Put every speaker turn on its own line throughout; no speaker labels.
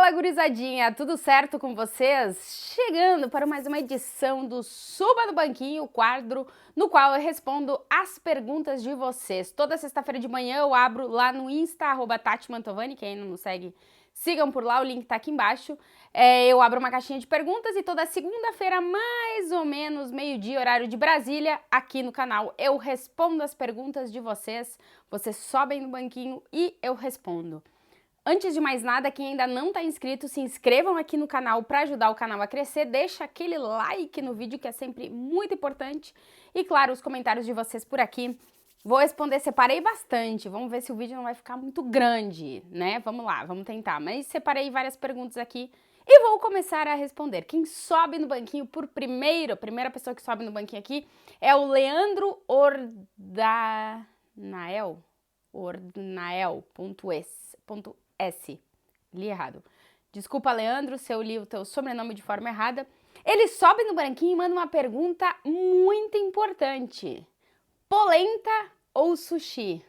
Fala, gurizadinha, tudo certo com vocês? Chegando para mais uma edição do Suba no Banquinho, o quadro no qual eu respondo as perguntas de vocês. Toda sexta-feira de manhã eu abro lá no Insta, @TatiMantovani, quem não nos segue, sigam por lá, o link tá aqui embaixo. Eu abro uma caixinha de perguntas e toda segunda-feira, mais ou menos meio-dia, horário de Brasília, aqui no canal, eu respondo as perguntas de vocês. Vocês sobem no banquinho e eu respondo. Antes de mais nada, quem ainda não está inscrito, se inscrevam aqui no canal para ajudar o canal a crescer, deixa aquele like no vídeo que é sempre muito importante e claro, os comentários de vocês por aqui. Vou responder, separei bastante, vamos ver se o vídeo não vai ficar muito grande, né? Vamos lá, vamos tentar, mas separei várias perguntas aqui e vou começar a responder. Quem sobe no banquinho por primeiro, a primeira pessoa que sobe no banquinho aqui é o Leandro Ordanael.s. Li errado. Desculpa, Leandro, se eu li o teu sobrenome de forma errada. Ele sobe no branquinho e manda uma pergunta muito importante. Polenta ou sushi?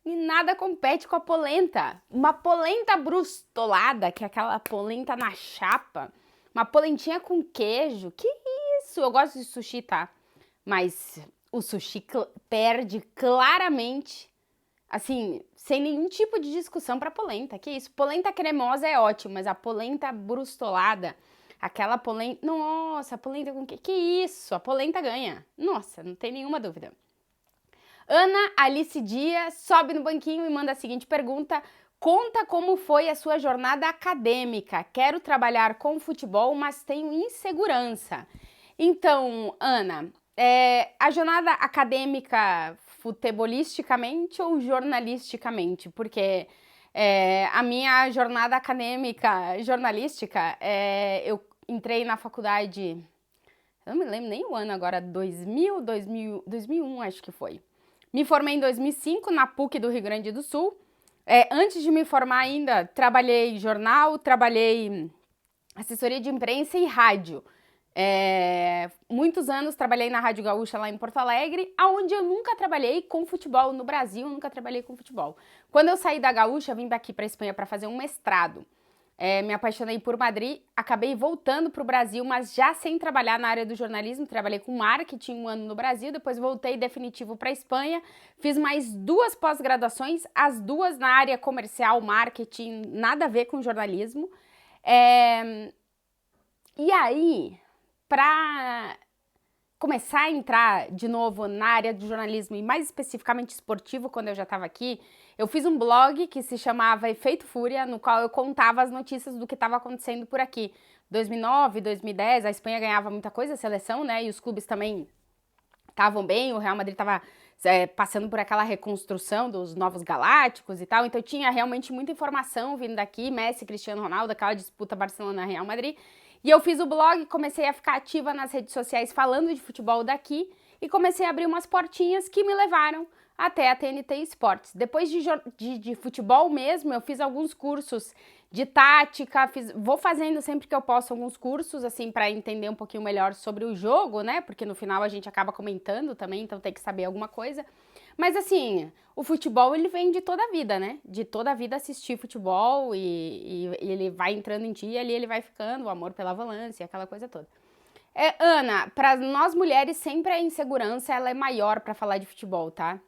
E nada compete com a polenta. Uma polenta brustolada, que é aquela polenta na chapa. Uma polentinha com queijo. Que isso? Eu gosto de sushi, tá? Mas o sushi perde claramente, assim, sem nenhum tipo de discussão pra polenta. Que isso? Polenta cremosa é ótimo, mas a polenta brustolada, aquela polenta... Nossa, a polenta com que isso? A polenta ganha. Nossa, não tem nenhuma dúvida. Ana Alice Dias sobe no banquinho e manda a seguinte pergunta: conta como foi a sua jornada acadêmica. Quero trabalhar com futebol, mas tenho insegurança. Então, Ana, a jornada acadêmica futebolisticamente ou jornalisticamente? Porque a minha jornada acadêmica jornalística, eu entrei na faculdade, eu não me lembro nem o ano agora, 2001 acho que foi. Me formei em 2005 na PUC do Rio Grande do Sul. Antes de me formar ainda, trabalhei em jornal, trabalhei assessoria de imprensa e rádio. Muitos anos trabalhei na Rádio Gaúcha lá em Porto Alegre, onde eu nunca trabalhei com futebol no Brasil, nunca trabalhei com futebol. Quando eu saí da Gaúcha, vim daqui para a Espanha para fazer um mestrado. Me apaixonei por Madrid, acabei voltando para o Brasil, mas já sem trabalhar na área do jornalismo. Trabalhei com marketing um ano no Brasil, depois voltei definitivo para a Espanha, fiz mais 2 pós-graduações, as 2 na área comercial, marketing, nada a ver com jornalismo. E aí, para começar a entrar de novo na área do jornalismo e mais especificamente esportivo, quando eu já estava aqui, eu fiz um blog que se chamava Efeito Fúria, no qual eu contava as notícias do que estava acontecendo por aqui. 2009, 2010, a Espanha ganhava muita coisa, a seleção, né? E os clubes também estavam bem, o Real Madrid estava passando por aquela reconstrução dos Novos Galácticos e tal, então tinha realmente muita informação vindo daqui, Messi, Cristiano Ronaldo, aquela disputa Barcelona-Real Madrid. E eu fiz o blog, comecei a ficar ativa nas redes sociais falando de futebol daqui e comecei a abrir umas portinhas que me levaram até a TNT Esportes. Depois de futebol mesmo, eu fiz alguns cursos de tática, vou fazendo sempre que eu posso alguns cursos, assim, para entender um pouquinho melhor sobre o jogo, né? Porque no final a gente acaba comentando também, então tem que saber alguma coisa. Mas assim, o futebol ele vem de toda a vida, né? De toda a vida assistir futebol e ele vai entrando em ti e ali ele vai ficando, o amor pela volância, aquela coisa toda. Ana, para nós mulheres sempre a insegurança ela é maior para falar de futebol, tá?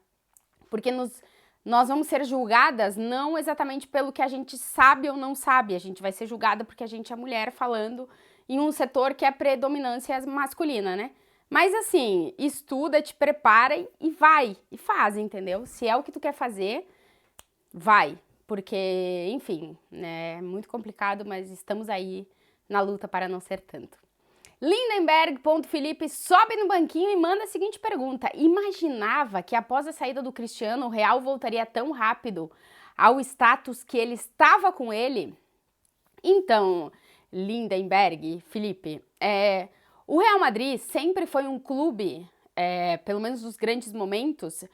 Porque nós vamos ser julgadas não exatamente pelo que a gente sabe ou não sabe, a gente vai ser julgada porque a gente é mulher falando em um setor que é predominância masculina, né? Mas assim, estuda, te prepara e vai, e faz, entendeu? Se é o que tu quer fazer, vai. Porque, enfim, é muito complicado, mas estamos aí na luta para não ser tanto. Lindenberg.Felipe sobe no banquinho e manda a seguinte pergunta: imaginava que após a saída do Cristiano, o Real voltaria tão rápido ao status que ele estava com ele? Então, Lindenberg, Felipe, o Real Madrid sempre foi um clube, pelo menos nos grandes momentos,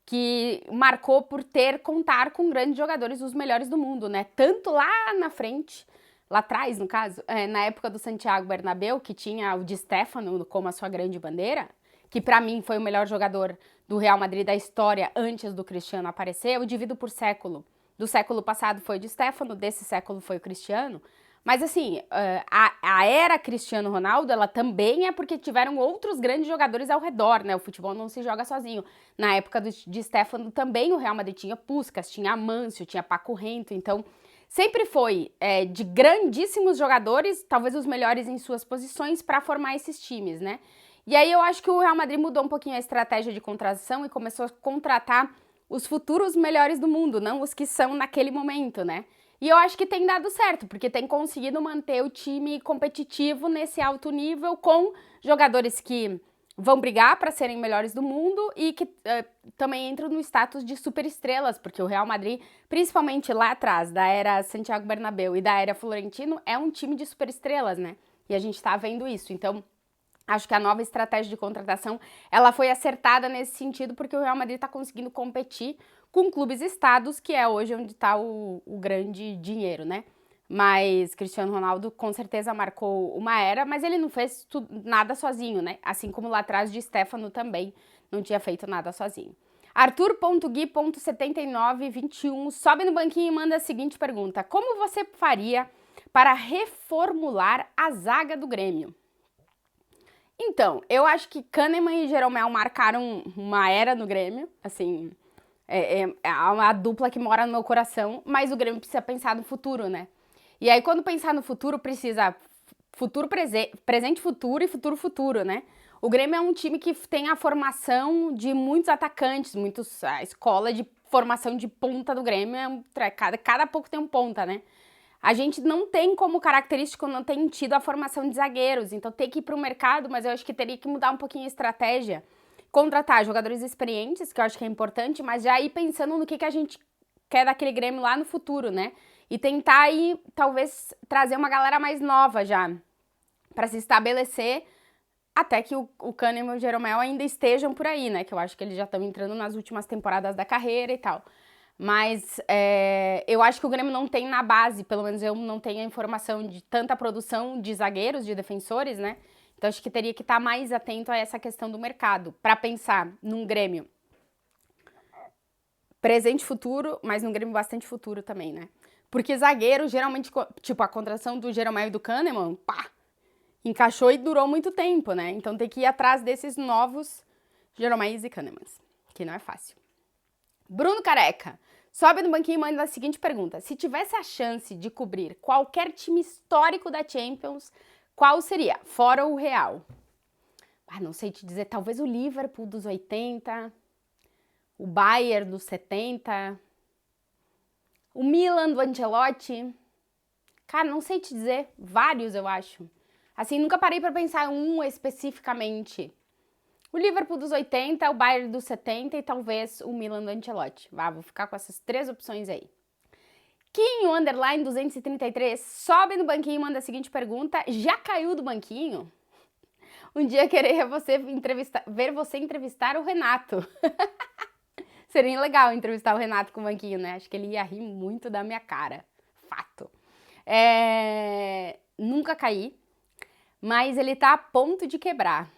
que marcou por contar com grandes jogadores, os melhores do mundo, né? Tanto lá na frente, lá atrás, no caso, na época do Santiago Bernabéu, que tinha o Di Stéfano como a sua grande bandeira, que pra mim foi o melhor jogador do Real Madrid da história antes do Cristiano aparecer. Eu divido por século. do século passado foi o Di Stéfano, desse século foi o Cristiano. Mas assim, a era Cristiano Ronaldo, ela também é porque tiveram outros grandes jogadores ao redor, né? O futebol não se joga sozinho. Na época do Di Stéfano também o Real Madrid tinha Puskás, tinha Amâncio, tinha Paco Rento, então sempre foi de grandíssimos jogadores, talvez os melhores em suas posições, para formar esses times, né? E aí eu acho que o Real Madrid mudou um pouquinho a estratégia de contratação e começou a contratar os futuros melhores do mundo, não os que são naquele momento, né? E eu acho que tem dado certo, porque tem conseguido manter o time competitivo nesse alto nível com jogadores que vão brigar para serem melhores do mundo e que também entram no status de superestrelas, porque o Real Madrid, principalmente lá atrás, da era Santiago Bernabéu e da era Florentino, é um time de superestrelas, né? E a gente tá vendo isso. Então, acho que a nova estratégia de contratação, ela foi acertada nesse sentido, porque o Real Madrid está conseguindo competir com clubes estados, que é hoje onde está o grande dinheiro, né? Mas Cristiano Ronaldo com certeza marcou uma era, mas ele não fez nada sozinho, né? Assim como lá atrás de Stéfano também não tinha feito nada sozinho. Arthur.gui.7921 sobe no banquinho e manda a seguinte pergunta: como você faria para reformular a zaga do Grêmio? Então, eu acho que Kahneman e Jeromel marcaram uma era no Grêmio, assim, é uma dupla que mora no meu coração, mas o Grêmio precisa pensar no futuro, né? E aí, quando pensar no futuro, precisa futuro presente futuro e futuro futuro, né? O Grêmio é um time que tem a formação de muitos atacantes, a escola de formação de ponta do Grêmio, cada pouco tem um ponta, né? A gente não tem como característico, não tem tido a formação de zagueiros, então tem que ir para o mercado, mas eu acho que teria que mudar um pouquinho a estratégia, contratar jogadores experientes, que eu acho que é importante, mas já ir pensando no que a gente quer daquele Grêmio lá no futuro, né? E tentar aí, talvez, trazer uma galera mais nova já, para se estabelecer, até que o Kahneman e o Jeromel ainda estejam por aí, né? Que eu acho que eles já estão entrando nas últimas temporadas da carreira e tal. Mas eu acho que o Grêmio não tem na base, pelo menos eu não tenho a informação de tanta produção de zagueiros, de defensores, né? Então acho que teria que estar mais atento a essa questão do mercado, para pensar num Grêmio presente e futuro, mas num Grêmio bastante futuro também, né? Porque zagueiro, geralmente, tipo, a contratação do Jeromel e do Kahneman, pá, encaixou e durou muito tempo, né? Então tem que ir atrás desses novos Jeroméis e Kahnemans, que não é fácil. Bruno Careca sobe no banquinho e manda a seguinte pergunta: se tivesse a chance de cobrir qualquer time histórico da Champions, qual seria? Fora o Real. Não sei te dizer, talvez o Liverpool dos 80, o Bayern dos 70, o Milan do Ancelotti. Cara, não sei te dizer, vários eu acho. Assim, nunca parei pra pensar em um especificamente. O Liverpool dos 80, o Bayern dos 70 e talvez o Milan do Ancelotti. Vou ficar com essas três opções aí. Quinho, underline 233, sobe no banquinho e manda a seguinte pergunta: já caiu do banquinho? Um dia querer ver você entrevistar o Renato. Seria legal entrevistar o Renato com o banquinho, né? Acho que ele ia rir muito da minha cara. Fato. Nunca caí, mas ele tá a ponto de quebrar.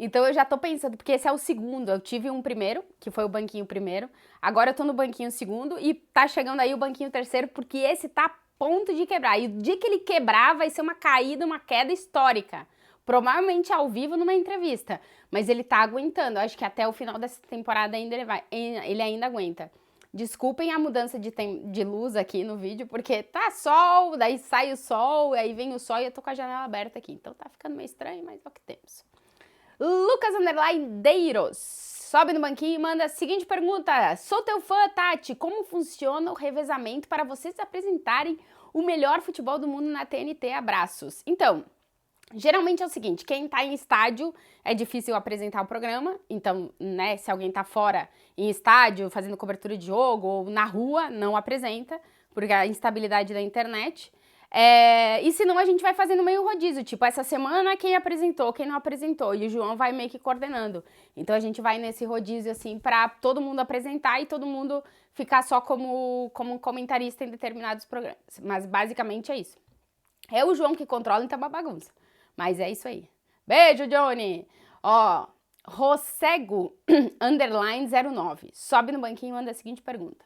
Então eu já tô pensando, porque esse é o segundo, eu tive um primeiro, que foi o banquinho primeiro, agora eu tô no banquinho segundo e tá chegando aí o banquinho terceiro, porque esse tá a ponto de quebrar. E o dia que ele quebrar vai ser uma caída, uma queda histórica. Provavelmente ao vivo numa entrevista, mas ele tá aguentando. Eu acho que até o final dessa temporada ainda ele ainda aguenta. Desculpem a mudança de luz aqui no vídeo, porque tá sol, daí sai o sol, aí vem o sol e eu tô com a janela aberta aqui. Então tá ficando meio estranho, mas é o que temos. Lucas Deiros sobe no banquinho e manda a seguinte pergunta: sou teu fã, Tati, como funciona o revezamento para vocês apresentarem o melhor futebol do mundo na TNT? Abraços. Então, geralmente é o seguinte, quem tá em estádio é difícil apresentar o programa, então, né, se alguém tá fora em estádio, fazendo cobertura de jogo ou na rua, não apresenta, porque a instabilidade da internet. E senão a gente vai fazendo meio rodízio, tipo, essa semana quem apresentou, quem não apresentou, e o João vai meio que coordenando. Então a gente vai nesse rodízio, assim, pra todo mundo apresentar e todo mundo ficar só como comentarista em determinados programas. Mas basicamente é isso. É o João que controla, então é uma bagunça. Mas é isso aí. Beijo, Johnny! Ó, Rossego, underline 09, sobe no banquinho e manda a seguinte pergunta: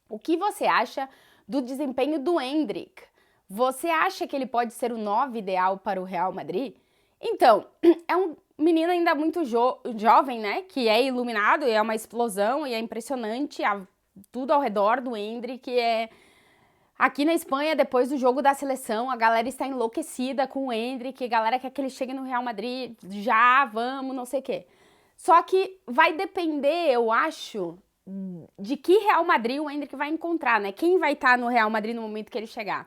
O que você acha do desempenho do Endrick? Você acha que ele pode ser o 9 ideal para o Real Madrid? Então, é um menino ainda muito jovem, né? Que é iluminado e é uma explosão e é impressionante. Tudo ao redor do Endrick Aqui na Espanha, depois do jogo da seleção, a galera está enlouquecida com o Endrick, a galera quer que ele chegue no Real Madrid, já, vamos, não sei o quê. Só que vai depender, eu acho, de que Real Madrid o Endrick vai encontrar, né? Quem vai estar no Real Madrid no momento que ele chegar.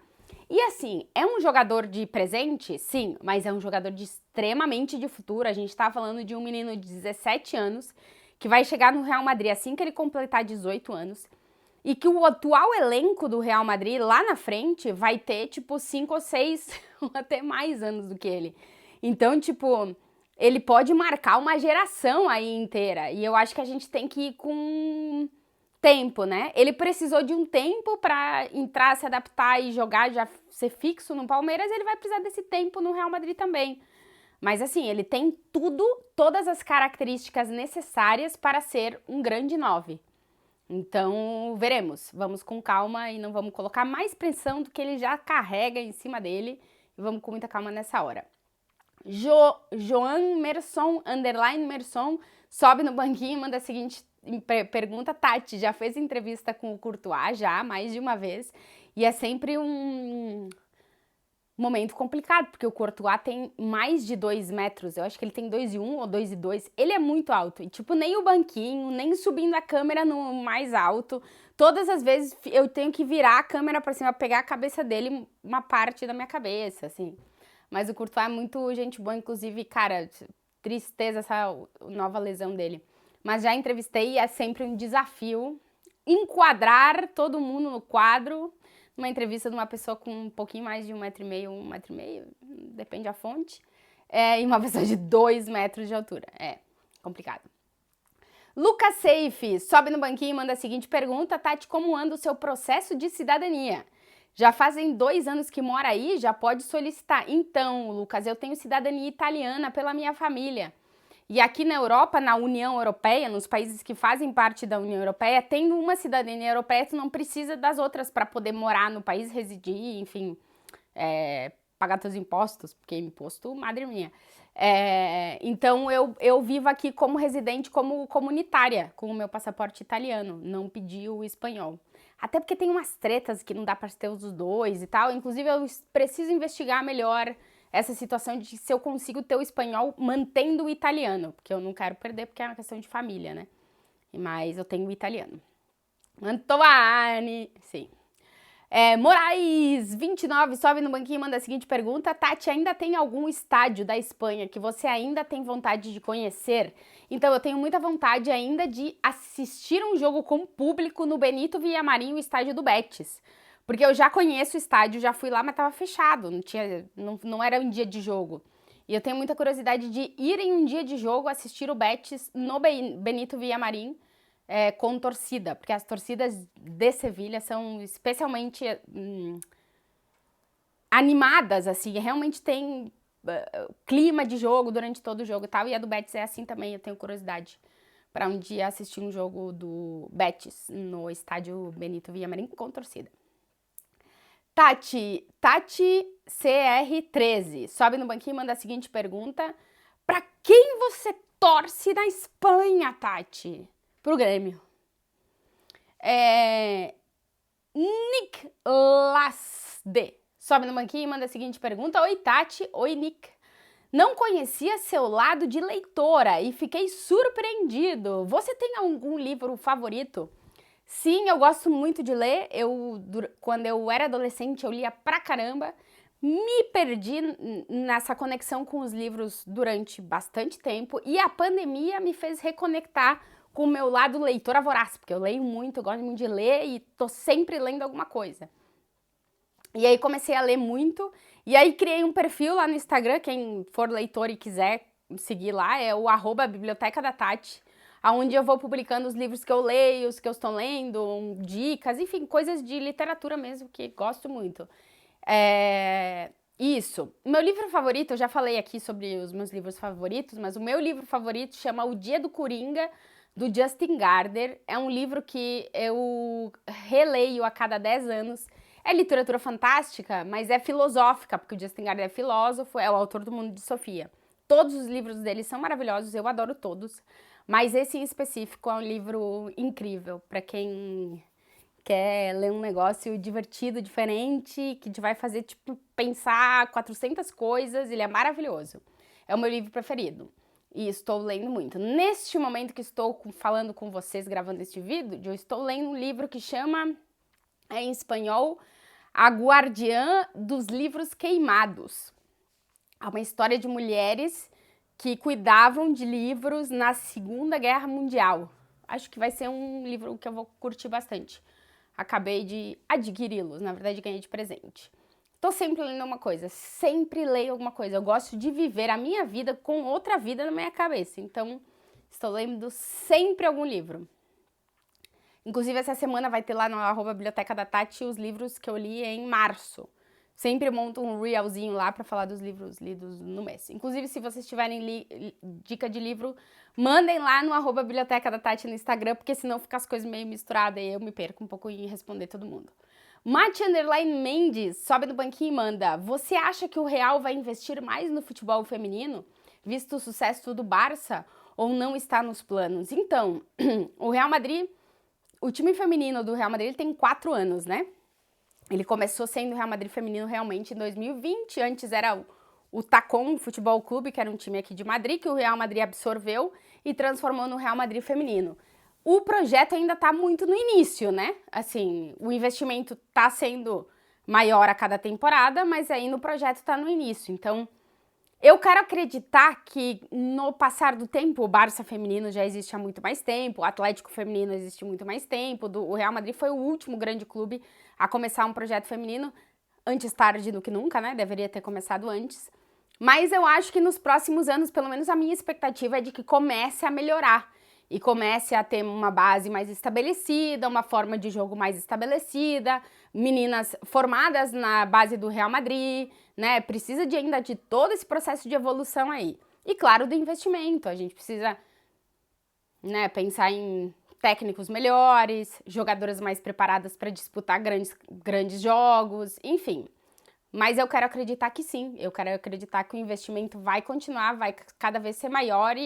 E assim, é um jogador de presente? Sim, mas é um jogador extremamente de futuro. A gente tá falando de um menino de 17 anos que vai chegar no Real Madrid assim que ele completar 18 anos. E que o atual elenco do Real Madrid lá na frente vai ter, tipo, 5 ou 6 ou até mais anos do que ele. Então, tipo, ele pode marcar uma geração aí inteira. E eu acho que a gente tem que ir com tempo, né? Ele precisou de um tempo para entrar, se adaptar e jogar, já ser fixo no Palmeiras. Ele vai precisar desse tempo no Real Madrid também. Mas assim, ele tem todas as características necessárias para ser um grande 9. Então, veremos. Vamos com calma e não vamos colocar mais pressão do que ele já carrega em cima dele. E vamos com muita calma nessa hora. Joan Merson, underline Merson, sobe no banquinho e manda a seguinte pergunta. Tati, já fez entrevista com o Courtois? Já, mais de uma vez. E é sempre um momento complicado, porque o Courtois tem mais de 2 metros, eu acho que ele tem 2,1 ou 2,2, ele é muito alto, e tipo, nem o banquinho, nem subindo a câmera no mais alto, todas as vezes eu tenho que virar a câmera pra cima, pegar a cabeça dele, uma parte da minha cabeça, assim. Mas o Courtois é muito gente boa, inclusive, cara, tristeza essa nova lesão dele. Mas já entrevistei e é sempre um desafio enquadrar todo mundo no quadro, uma entrevista de uma pessoa com um pouquinho mais de 1,5 m, depende da fonte, e uma pessoa de 2 metros de altura. É complicado. Lucas Seife sobe no banquinho e manda a seguinte pergunta. Tati, como anda o seu processo de cidadania? Já fazem 2 anos que mora aí, já pode solicitar. Então, Lucas, eu tenho cidadania italiana pela minha família. E aqui na Europa, na União Europeia, nos países que fazem parte da União Europeia, tendo uma cidadania europeia, tu não precisa das outras para poder morar no país, residir, enfim, pagar teus impostos, porque imposto, madre minha. Então, eu vivo aqui como residente, como comunitária, com o meu passaporte italiano, não pedi o espanhol. Até porque tem umas tretas que não dá para ter os dois e tal, inclusive eu preciso investigar melhor essa situação de se eu consigo ter o espanhol mantendo o italiano, porque eu não quero perder, porque é uma questão de família, né? Mas eu tenho o italiano. Antovani, sim. Moraes, 29, sobe no banquinho e manda a seguinte pergunta. Tati, ainda tem algum estádio da Espanha que você ainda tem vontade de conhecer? Então, eu tenho muita vontade ainda de assistir um jogo com público no Benito Villamarín, o estádio do Betis. Porque eu já conheço o estádio, já fui lá, mas tava fechado, não era um dia de jogo. E eu tenho muita curiosidade de ir em um dia de jogo assistir o Betis no Benito Villamarín com torcida, porque as torcidas de Sevilha são especialmente animadas, assim, realmente tem clima de jogo durante todo o jogo e tal, e a do Betis é assim também, eu tenho curiosidade para um dia assistir um jogo do Betis no estádio Benito Villamarín com torcida. Tati CR13, sobe no banquinho e manda a seguinte pergunta. Pra quem você torce na Espanha, Tati? Pro Grêmio. Nick Lasde, sobe no banquinho e manda a seguinte pergunta. Oi, Tati. Oi, Nick. Não conhecia seu lado de leitora e fiquei surpreendido. Você tem algum livro favorito? Sim, eu gosto muito de ler. Quando eu era adolescente, eu lia pra caramba. Me perdi nessa conexão com os livros durante bastante tempo e a pandemia me fez reconectar com o meu lado leitora voraz, porque eu leio muito, eu gosto muito de ler e tô sempre lendo alguma coisa. E aí comecei a ler muito e aí criei um perfil lá no Instagram, quem for leitor e quiser seguir lá, é o @biblioteca da Tati, onde eu vou publicando os livros que eu leio, os que eu estou lendo, dicas, enfim, coisas de literatura mesmo, que gosto muito. Isso. Meu livro favorito, eu já falei aqui sobre os meus livros favoritos, mas o meu livro favorito chama O Dia do Coringa, do Justin Gardner. É um livro que eu releio a cada 10 anos. É literatura fantástica, mas é filosófica, porque o Justin Gardner é filósofo, é o autor do Mundo de Sofia. Todos os livros dele são maravilhosos, eu adoro todos, mas esse em específico é um livro incrível para quem quer ler um negócio divertido, diferente, que te vai fazer, tipo, pensar 400 coisas. Ele é maravilhoso. É o meu livro preferido. E estou lendo muito. Neste momento que estou falando com vocês, gravando este vídeo, eu estou lendo um livro que chama, em espanhol, A Guardiã dos Livros Queimados. É uma história de mulheres que cuidavam de livros na Segunda Guerra Mundial. Acho que vai ser um livro que eu vou curtir bastante. Acabei de adquiri-los, na verdade ganhei de presente. Tô sempre lendo uma coisa, sempre leio alguma coisa. Eu gosto de viver a minha vida com outra vida na minha cabeça. Então, estou lendo sempre algum livro. Inclusive, essa semana vai ter lá no @biblioteca da Tati os livros que eu li em março. Sempre monto um reelzinho lá para falar dos livros lidos no mês. Inclusive, se vocês tiverem dica de livro, mandem lá no @biblioteca da Tati no Instagram, porque senão fica as coisas meio misturadas e eu me perco um pouco em responder todo mundo. Mate Mendes sobe no banquinho e manda: você acha que o Real vai investir mais no futebol feminino, visto o sucesso do Barça, ou não está nos planos? Então, o Real Madrid, o time feminino do Real Madrid, ele tem 4 anos, né? Ele começou sendo o Real Madrid feminino realmente em 2020, antes era o Tacon Futebol Clube, que era um time aqui de Madrid, que o Real Madrid absorveu e transformou no Real Madrid feminino. O projeto ainda tá muito no início, né? Assim, o investimento tá sendo maior a cada temporada, mas aí no projeto tá no início. Então, eu quero acreditar que no passar do tempo, o Barça feminino já existe há muito mais tempo, o Atlético feminino existe há muito mais tempo, o Real Madrid foi o último grande clube a começar um projeto feminino, antes tarde do que nunca, né? Deveria ter começado antes. Mas eu acho que nos próximos anos, pelo menos a minha expectativa é de que comece a melhorar e comece a ter uma base mais estabelecida, uma forma de jogo mais estabelecida, meninas formadas na base do Real Madrid, né? Precisa ainda de todo esse processo de evolução aí. E claro, do investimento. A gente precisa, né, pensar em técnicos melhores, jogadoras mais preparadas para disputar grandes jogos, enfim. Mas eu quero acreditar que sim, eu quero acreditar que o investimento vai continuar, vai cada vez ser maior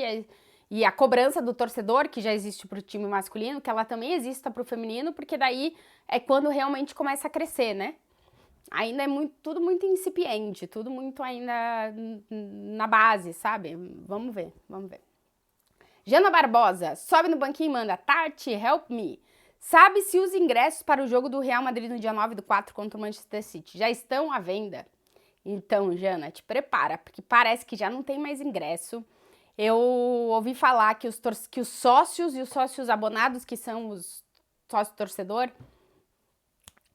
e a cobrança do torcedor, que já existe para o time masculino, que ela também exista para o feminino, porque daí é quando realmente começa a crescer, né? Ainda é tudo muito incipiente, tudo muito ainda na base, sabe? Vamos ver, vamos ver. Jana Barbosa, sobe no banquinho e manda: Tati, help me. Sabe se os ingressos para o jogo do Real Madrid no dia 9/4 contra o Manchester City já estão à venda? Então, Jana, te prepara, porque parece que já não tem mais ingresso. Eu ouvi falar que os sócios e os sócios abonados, que são os sócios torcedor,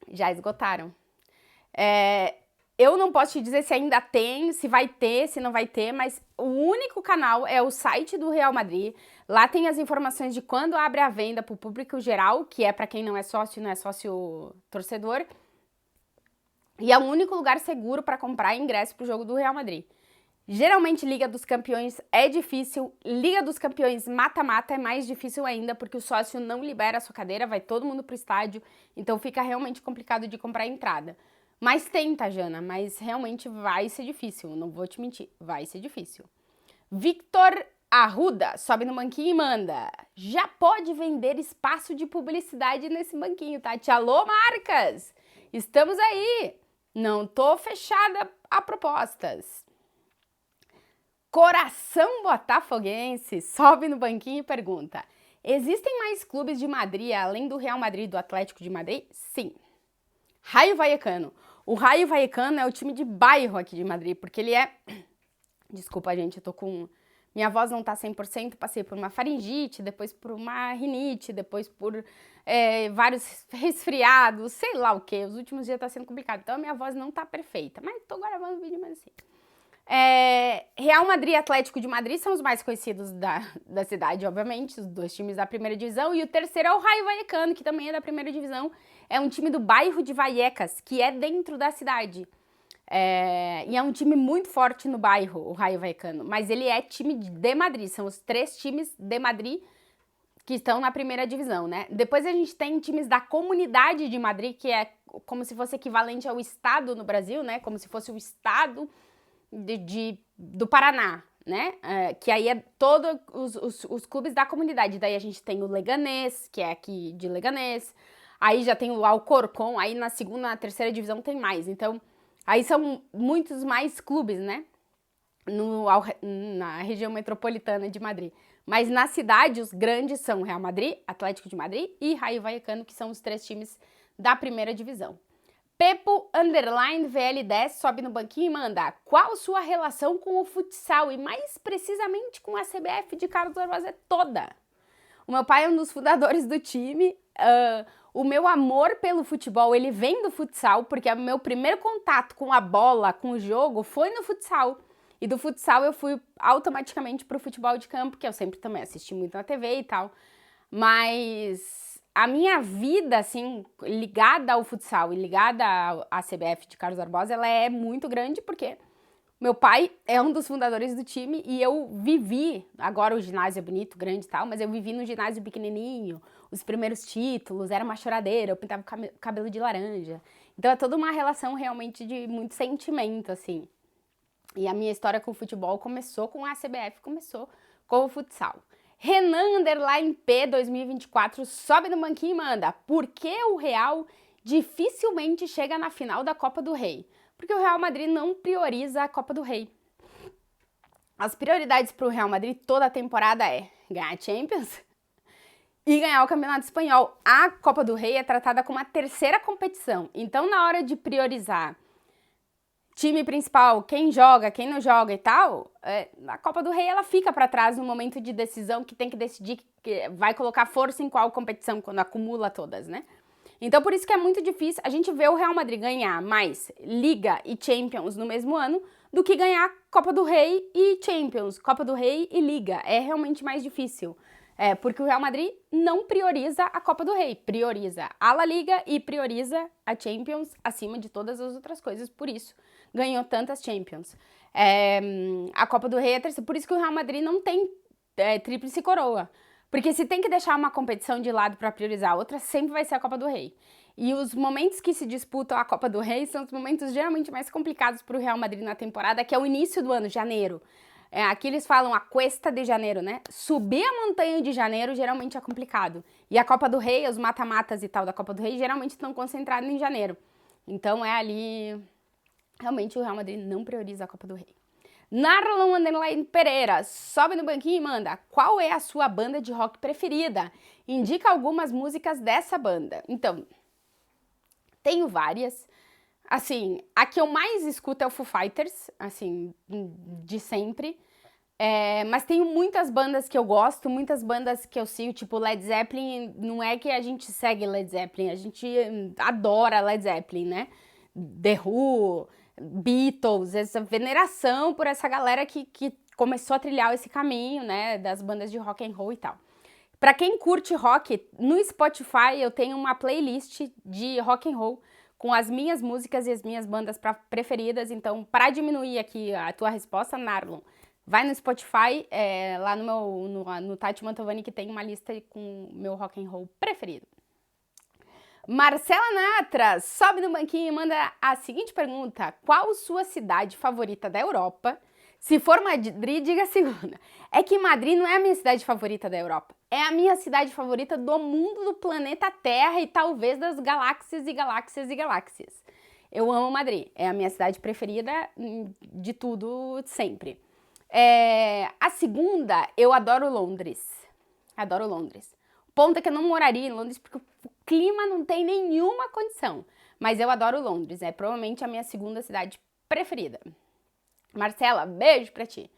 já esgotaram. Eu não posso te dizer se ainda tem, se vai ter, se não vai ter, mas o único canal é o site do Real Madrid. Lá tem as informações de quando abre a venda para o público geral, que é para quem não é sócio torcedor. E é o único lugar seguro para comprar ingresso para o jogo do Real Madrid. Geralmente, Liga dos Campeões é difícil, Liga dos Campeões mata-mata é mais difícil ainda, porque o sócio não libera a sua cadeira, vai todo mundo pro estádio, então fica realmente complicado de comprar a entrada. Mas tenta, Jana, mas realmente vai ser difícil, não vou te mentir, vai ser difícil. Victor Arruda sobe no banquinho e manda: já pode vender espaço de publicidade nesse banquinho, tá? Alô, marcas! Estamos aí! Não tô fechada a propostas. Coração Botafoguense sobe no banquinho e pergunta: existem mais clubes de Madrid além do Real Madrid e do Atlético de Madrid? Sim. Raio Vallecano. O Raio Vallecano é o time de bairro aqui de Madrid, porque ele é... Desculpa, gente, eu tô com... Minha voz não tá 100%, passei por uma faringite, depois por uma rinite, depois por vários resfriados, sei lá o que. Os últimos dias tá sendo complicado, então a minha voz não tá perfeita, mas tô gravando o vídeo mais assim. Real Madrid e Atlético de Madrid são os mais conhecidos da cidade, obviamente, os dois times da primeira divisão, e o terceiro é o Raio Vallecano, que também é da primeira divisão, é um time do bairro de Vallecas, que é dentro da cidade, e é um time muito forte no bairro, o Raio Vallecano, mas ele é time de Madrid, são os 3 times de Madrid que estão na primeira divisão, né? Depois a gente tem times da Comunidade de Madrid, que é como se fosse equivalente ao estado no Brasil, né? Como se fosse o estado do Paraná, né? Que aí é todos os clubes da comunidade. Daí a gente tem o Leganés, que é aqui de Leganés. Aí já tem o Alcorcón, aí na segunda, na terceira divisão tem mais. Então, aí são muitos mais clubes, né? Na região metropolitana de Madrid. Mas na cidade, os grandes são Real Madrid, Atlético de Madrid e Rayo Vallecano, que são os 3 times da primeira divisão. Pepo _VL10 sobe no banquinho e manda: qual sua relação com o futsal e mais precisamente com a CBF de Carlos Barbosa toda? O meu pai é um dos fundadores do time. O meu amor pelo futebol, ele vem do futsal, porque o meu primeiro contato com a bola, com o jogo, foi no futsal. E do futsal eu fui automaticamente pro futebol de campo, que eu sempre também assisti muito na TV e tal. Mas a minha vida, assim, ligada ao futsal e ligada à CBF de Carlos Barbosa, ela é muito grande, porque meu pai é um dos fundadores do time e eu vivi, agora o ginásio é bonito, grande e tal, mas eu vivi no ginásio pequenininho, os primeiros títulos, era uma choradeira, eu pintava o cabelo de laranja. Então é toda uma relação realmente de muito sentimento, assim. E a minha história com o futebol começou com a CBF, começou com o futsal. Renan _P 2024 sobe no banquinho e manda: por que o Real dificilmente chega na final da Copa do Rei? Porque o Real Madrid não prioriza a Copa do Rei. As prioridades para o Real Madrid toda a temporada é ganhar a Champions e ganhar o Campeonato Espanhol. A Copa do Rei é tratada como a terceira competição. Então, na hora de priorizar time principal, quem joga, quem não joga e tal, a Copa do Rei ela fica para trás no momento de decisão, que tem que decidir que vai colocar força em qual competição, quando acumula todas, né? Então, por isso que é muito difícil a gente ver o Real Madrid ganhar mais Liga e Champions no mesmo ano do que ganhar Copa do Rei e Champions, Copa do Rei e Liga. É realmente mais difícil. Porque o Real Madrid não prioriza a Copa do Rei, prioriza a La Liga e prioriza a Champions acima de todas as outras coisas, por isso ganhou tantas Champions. A Copa do Rei é terceira, por isso que o Real Madrid não tem tríplice coroa, porque se tem que deixar uma competição de lado para priorizar a outra, sempre vai ser a Copa do Rei. E os momentos que se disputam a Copa do Rei são os momentos geralmente mais complicados para o Real Madrid na temporada, que é o início do ano, janeiro. Aqui eles falam a Cuesta de Janeiro, né? Subir a montanha de janeiro geralmente é complicado. E a Copa do Rei, os mata-matas e tal da Copa do Rei, geralmente estão concentrados em janeiro. Então é ali... Realmente o Real Madrid não prioriza a Copa do Rei. Narlon Pereira sobe no banquinho e manda: qual é a sua banda de rock preferida? Indica algumas músicas dessa banda. Então, tenho várias. Assim, a que eu mais escuto é o Foo Fighters, assim, de sempre. Mas tenho muitas bandas que eu gosto, muitas bandas que eu sigo, tipo Led Zeppelin. Não é que a gente segue Led Zeppelin, a gente adora Led Zeppelin, né? The Who, Beatles, essa veneração por essa galera que começou a trilhar esse caminho, né? Das bandas de rock and roll e tal. Pra quem curte rock, no Spotify eu tenho uma playlist de rock and roll com as minhas músicas e as minhas bandas preferidas. Então, para diminuir aqui a tua resposta, Narlon, vai no Spotify, lá no Tati Mantovani, que tem uma lista com o meu rock and roll preferido. Marcela Natra sobe no banquinho e manda a seguinte pergunta: qual sua cidade favorita da Europa? Se for Madrid, diga a segunda. É que Madrid não é a minha cidade favorita da Europa. É a minha cidade favorita do mundo, do planeta Terra e talvez das galáxias e galáxias e galáxias. Eu amo Madrid. É a minha cidade preferida de tudo, sempre. A segunda, eu adoro Londres. Adoro Londres. O ponto é que eu não moraria em Londres porque o clima não tem nenhuma condição. Mas eu adoro Londres. É provavelmente a minha segunda cidade preferida. Marcela, beijo pra ti.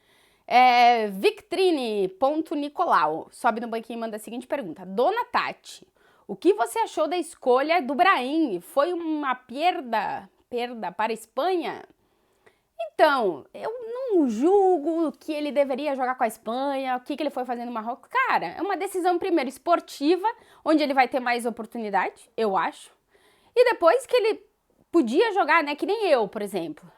Victrine.Nicolau sobe no banquinho e manda a seguinte pergunta: Dona Tati, o que você achou da escolha do Brahim? Foi uma perda para a Espanha? Então, eu não julgo que ele deveria jogar com a Espanha, o que ele foi fazendo no Marrocos. Cara, é uma decisão, primeiro, esportiva, onde ele vai ter mais oportunidade, eu acho. E depois que ele podia jogar, né, que nem eu, por exemplo.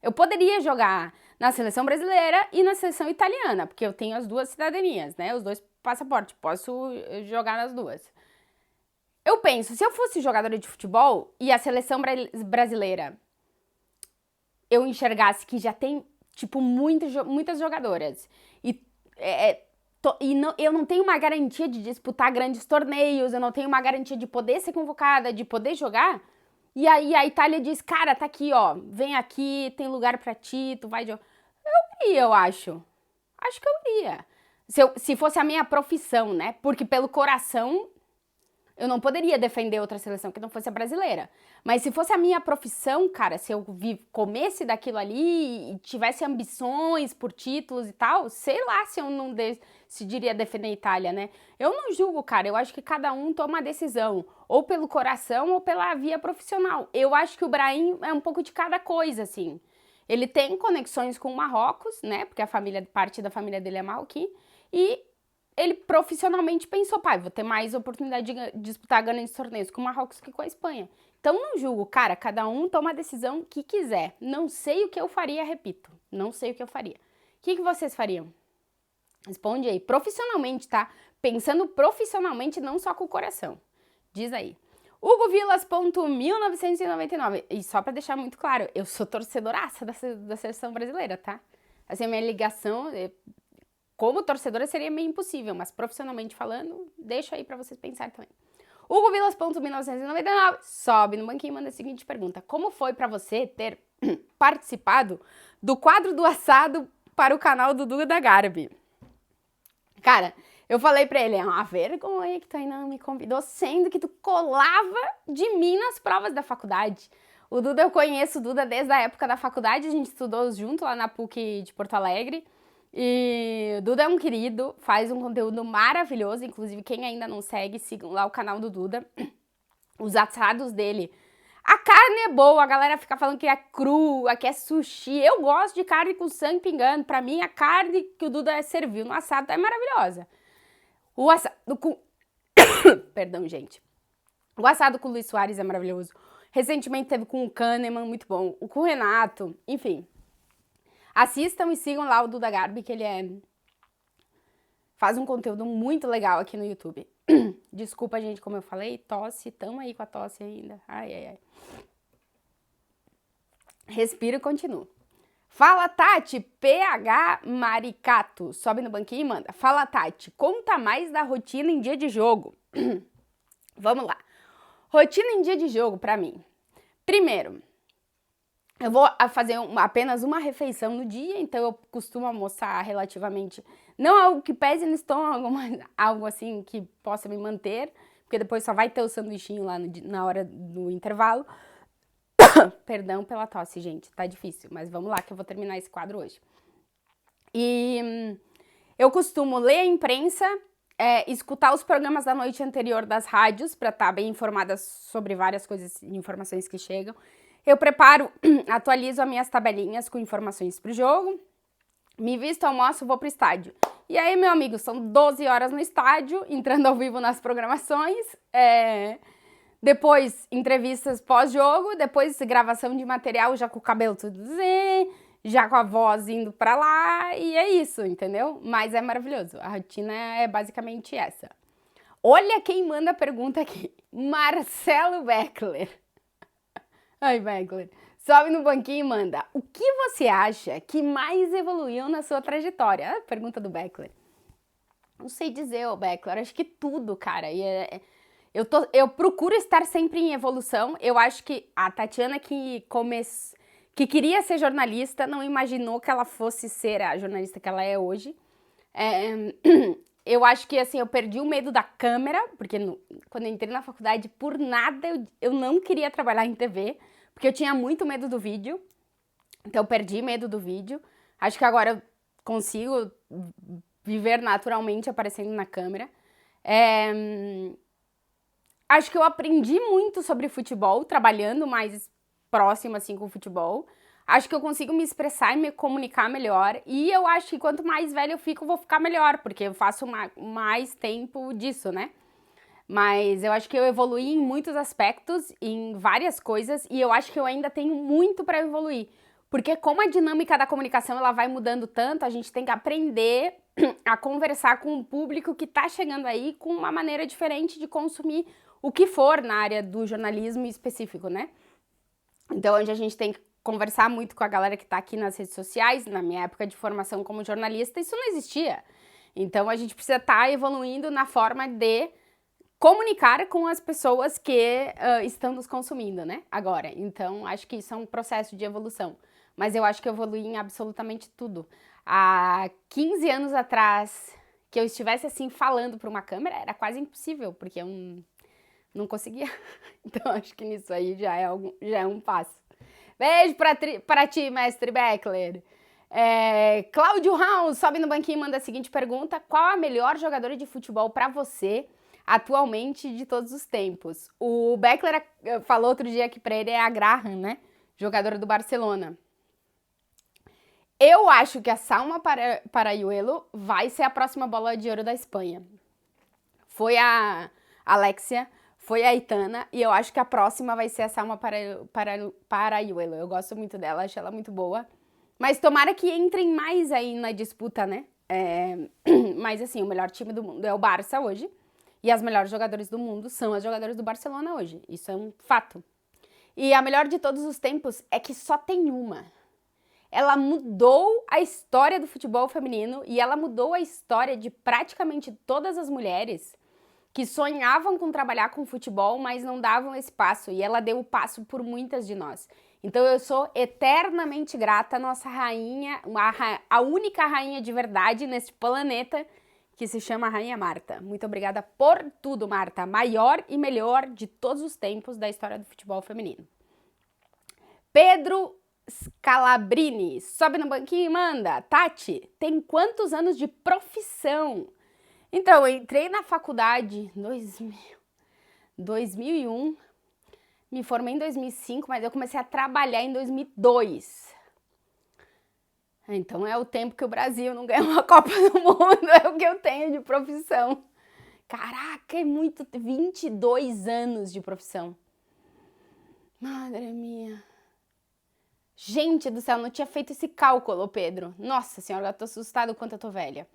Eu poderia jogar na seleção brasileira e na seleção italiana, porque eu tenho as duas cidadanias, né, os dois passaporte, posso jogar nas duas. Eu penso, se eu fosse jogadora de futebol e a seleção brasileira eu enxergasse que já tem, tipo, muitas jogadoras eu não tenho uma garantia de disputar grandes torneios, eu não tenho uma garantia de poder ser convocada, de poder jogar, e aí a Itália diz, cara, tá aqui, ó, vem aqui, tem lugar pra ti, tu vai jogar. Eu iria, eu acho. Acho que eu iria. Se fosse a minha profissão, né? Porque pelo coração eu não poderia defender outra seleção que não fosse a brasileira. Mas se fosse a minha profissão, cara, se eu comesse daquilo ali e tivesse ambições por títulos e tal, sei lá se eu não decidiria defender a Itália, né? Eu não julgo, cara. Eu acho que cada um toma a decisão, ou pelo coração ou pela via profissional. Eu acho que o Brahim é um pouco de cada coisa, assim. Ele tem conexões com o Marrocos, né? Porque parte da família dele é marroquim. E ele profissionalmente pensou, pai, vou ter mais oportunidade de disputar grandes torneios com o Marrocos que com a Espanha. Então não julgo, cara, cada um toma a decisão que quiser. Não sei o que eu faria, repito, não sei o que eu faria. O que vocês fariam? Responde aí, profissionalmente, tá? Pensando profissionalmente, não só com o coração. Diz aí. HugoVilas.1999. E só pra deixar muito claro, eu sou torcedoraça da seleção brasileira, tá? Assim, a minha ligação... Como torcedora seria meio impossível, mas profissionalmente falando, deixo aí pra vocês pensarem também. HugoVilas.1999 sobe no banquinho e manda a seguinte pergunta. Como foi pra você ter participado do quadro do assado para o canal do Duda Garbi? Cara, eu falei pra ele, é uma vergonha que tu ainda não me convidou, sendo que tu colava de mim nas provas da faculdade. O Duda, eu conheço o Duda desde a época da faculdade, a gente estudou junto lá na PUC de Porto Alegre. E o Duda é um querido, faz um conteúdo maravilhoso, inclusive quem ainda não segue, sigam lá o canal do Duda. Os assados dele. A carne é boa, a galera fica falando que é crua, que é sushi. Eu gosto de carne com sangue pingando. Pra mim, a carne que o Duda serviu no assado é maravilhosa. O assado com... Perdão, gente. O assado com o Luiz Soares é maravilhoso. Recentemente teve com o Kahneman, muito bom. O com o Renato, enfim... Assistam e sigam lá o Duda Garbi, que ele faz um conteúdo muito legal aqui no YouTube. Desculpa, gente, como eu falei, tosse, tamo aí com a tosse ainda. Ai, ai, ai. Respira e continua. Fala, Tati, PH Maricato. Sobe no banquinho e manda. Fala, Tati, conta mais da rotina em dia de jogo. Vamos lá. Rotina em dia de jogo, pra mim. Primeiro... Eu vou fazer apenas uma refeição no dia, então eu costumo almoçar relativamente, não algo que pese no estômago, mas algo assim que possa me manter, porque depois só vai ter o sanduichinho lá na hora do intervalo. Perdão pela tosse, gente, tá difícil, mas vamos lá que eu vou terminar esse quadro hoje. E eu costumo ler a imprensa, escutar os programas da noite anterior das rádios, para estar bem informada sobre várias coisas e informações que chegam. Eu preparo, atualizo as minhas tabelinhas com informações pro jogo, me visto, almoço, vou pro estádio. E aí, meu amigo, são 12 horas no estádio, entrando ao vivo nas programações, depois entrevistas pós-jogo, depois gravação de material já com o cabelo tudo zen, já com a voz indo pra lá, e é isso, entendeu? Mas é maravilhoso, a rotina é basicamente essa. Olha quem manda a pergunta aqui, Marcelo Beckler. Ai, Beckler, sobe no banquinho e manda. O que você acha que mais evoluiu na sua trajetória? A pergunta do Beckler. Não sei dizer, Beckler, acho que tudo, cara. Eu procuro estar sempre em evolução. Eu acho que a Tatiana que queria ser jornalista não imaginou que ela fosse ser a jornalista que ela é hoje. Eu acho que, assim, eu perdi o medo da câmera, porque quando eu entrei na faculdade, por nada, eu não queria trabalhar em TV, porque eu tinha muito medo do vídeo, então eu perdi medo do vídeo. Acho que agora eu consigo viver naturalmente aparecendo na câmera. Acho que eu aprendi muito sobre futebol, trabalhando mais próximo, assim, com o futebol. Acho que eu consigo me expressar e me comunicar melhor. E eu acho que quanto mais velha eu fico, eu vou ficar melhor, porque eu faço mais tempo disso, né? Mas eu acho que eu evoluí em muitos aspectos, em várias coisas, e eu acho que eu ainda tenho muito para evoluir. Porque como a dinâmica da comunicação ela vai mudando tanto, a gente tem que aprender a conversar com o público que está chegando aí com uma maneira diferente de consumir o que for na área do jornalismo específico, né? Então, onde a gente tem que conversar muito com a galera que está aqui nas redes sociais. Na minha época de formação como jornalista, isso não existia. Então, a gente precisa estar evoluindo na forma de comunicar com as pessoas que estão nos consumindo, né? Agora. Então, acho que isso é um processo de evolução. Mas eu acho que eu evolui em absolutamente tudo. Há 15 anos atrás, que eu estivesse assim falando para uma câmera, era quase impossível, porque eu não conseguia. Então, acho que nisso aí já é um passo. Beijo para ti, mestre Beckler. Cláudio Raus sobe no banquinho e manda a seguinte pergunta: qual a melhor jogadora de futebol para você atualmente de todos os tempos? O Beckler falou outro dia que para ele é a Graham, né? Jogadora do Barcelona. Eu acho que a Salma Paraiuelo vai ser a próxima bola de ouro da Espanha. Foi a Alexia, foi a Aitana, e eu acho que a próxima vai ser a Salma Paraiuelo. Eu gosto muito dela, acho ela muito boa. Mas tomara que entrem mais aí na disputa, né? Mas assim, o melhor time do mundo é o Barça hoje. E as melhores jogadoras do mundo são as jogadoras do Barcelona hoje. Isso é um fato. E a melhor de todos os tempos é que só tem uma. Ela mudou a história do futebol feminino e ela mudou a história de praticamente todas as mulheres que sonhavam com trabalhar com futebol, mas não davam esse passo. E ela deu o passo por muitas de nós. Então eu sou eternamente grata à nossa rainha, a única rainha de verdade nesse planeta, que se chama Rainha Marta. Muito obrigada por tudo, Marta. A maior e melhor de todos os tempos da história do futebol feminino. Pedro Scalabrini, sobe no banquinho e manda: Tati, tem quantos anos de profissão? Então, eu entrei na faculdade em 2001, me formei em 2005, mas eu comecei a trabalhar em 2002. Então, é o tempo que o Brasil não ganha uma Copa do Mundo, é o que eu tenho de profissão. Caraca, é muito, 22 anos de profissão. Madre minha. Gente do céu, não tinha feito esse cálculo, Pedro. Nossa senhora, eu tô assustada o quanto eu tô velha.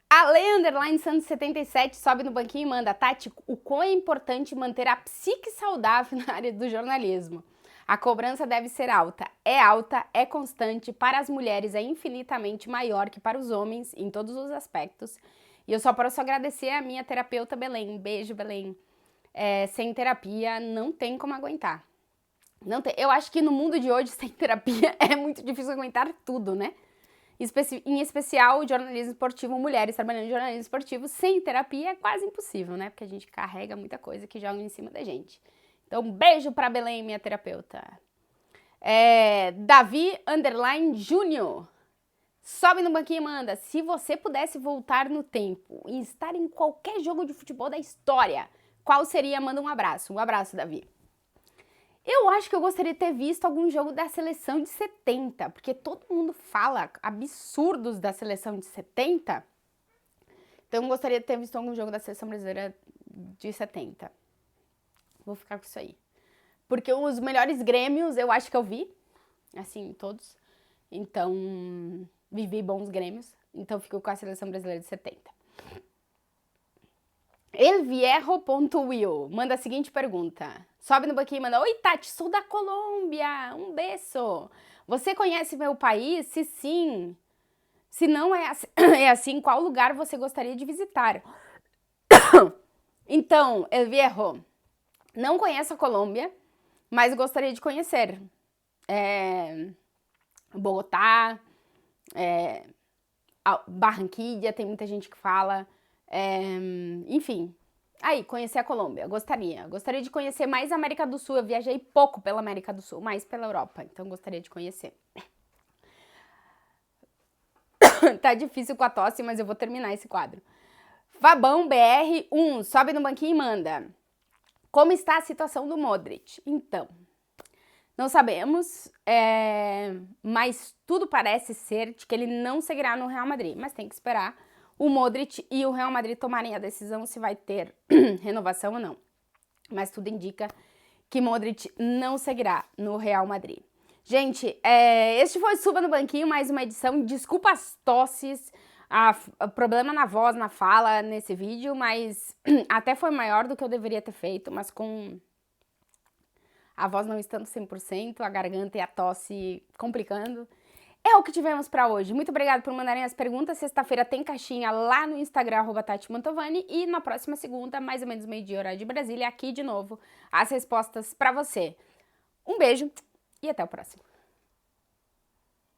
Ale Underline Santos 77 sobe no banquinho e manda: Tati, o quão é importante manter a psique saudável na área do jornalismo? A cobrança deve ser alta, é constante, para as mulheres é infinitamente maior que para os homens em todos os aspectos. E eu só posso agradecer a minha terapeuta Belém. Beijo, Belém. Sem terapia não tem como aguentar. Não tem. Eu acho que no mundo de hoje, sem terapia, é muito difícil aguentar tudo, né? Em especial o jornalismo esportivo, mulheres trabalhando em jornalismo esportivo sem terapia é quase impossível, né? Porque a gente carrega muita coisa que joga em cima da gente. Então, beijo pra Belém, minha terapeuta. Davi Underline Júnior sobe no banquinho e manda: se você pudesse voltar no tempo e estar em qualquer jogo de futebol da história, qual seria? Manda um abraço. Um abraço, Davi. Eu acho que eu gostaria de ter visto algum jogo da seleção de 70, porque todo mundo fala absurdos da seleção de 70. Então eu gostaria de ter visto algum jogo da seleção brasileira de 70. Vou ficar com isso aí. Porque os melhores Grêmios eu acho que eu vi, assim, todos. Então, vivi bons Grêmios. Então fico com a seleção brasileira de 70. Elvierro.will manda a seguinte pergunta. Sobe no banquinho e manda: oi, Tati, sou da Colômbia. Um beijo. Você conhece meu país? Se sim. Se não é assim, qual lugar você gostaria de visitar? Então, Elvierro, não conheço a Colômbia, mas gostaria de conhecer. Bogotá, Barranquilla, tem muita gente que fala. Enfim, aí, conhecer a Colômbia, gostaria de conhecer mais a América do Sul. Eu viajei pouco pela América do Sul, mais pela Europa, então gostaria de conhecer. Tá difícil com a tosse, mas eu vou terminar esse quadro. Fabão BR1 sobe no banquinho e manda: como está a situação do Modric? Então, não sabemos, mas tudo parece ser de que ele não seguirá no Real Madrid, mas tem que esperar o Modric e o Real Madrid tomarem a decisão se vai ter renovação ou não. Mas tudo indica que Modric não seguirá no Real Madrid. Gente, este foi Suba no Banquinho, mais uma edição. Desculpa as tosses, O problema na voz, na fala nesse vídeo, mas até foi maior do que eu deveria ter feito, mas com a voz não estando 100%, a garganta e a tosse complicando. É o que tivemos pra hoje. Muito obrigada por mandarem as perguntas. Sexta-feira tem caixinha lá no Instagram, @TatiMantovani, e na próxima segunda, mais ou menos meio-dia, horário de Brasília, aqui de novo, as respostas pra você. Um beijo e até o próximo.